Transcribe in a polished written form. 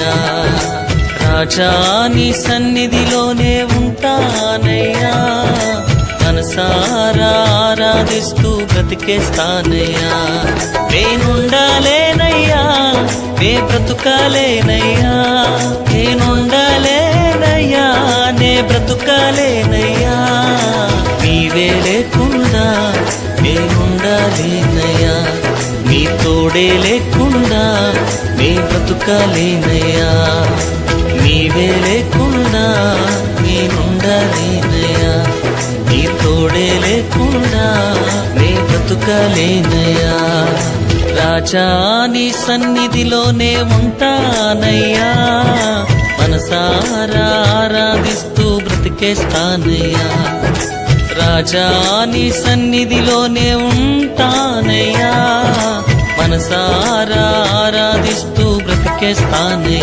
ఉంటానయ్యా. రాజా నీ సన్నిధిలోనే ఉంటానయ్యా, మనసారా ఆరాధిస్తూ బ్రతికేస్తానయ్యా. నేనుండాలేనయ్యా, నే బ్రతుకాలేనయ్యా, నేనుండాలేనయ్యా, నే బ్రతుకాలేనయ్యా. నీవే లేకుండా నేనుండాలేనయ్యా, నీ తోడే లేకుండా నే బ్రతుకాలేనయ్యా. నీవే లేకుండా నేనుండాలేనయ్యా, నీ తోడే లేకుండా నే బ్రతుకాలేనయ్యా. రాజా నీ సన్నిధిలోనే ఉంటానయ్యా, మనసారా ఆరాధిస్తూ బ్రతికేస్తానయ్యా. రాజా నీ సన్నిధిలోనే ఉంటానయ్యా, మనసారా ఆరాధిస్తూ బ్రతికేస్తానయ్యా.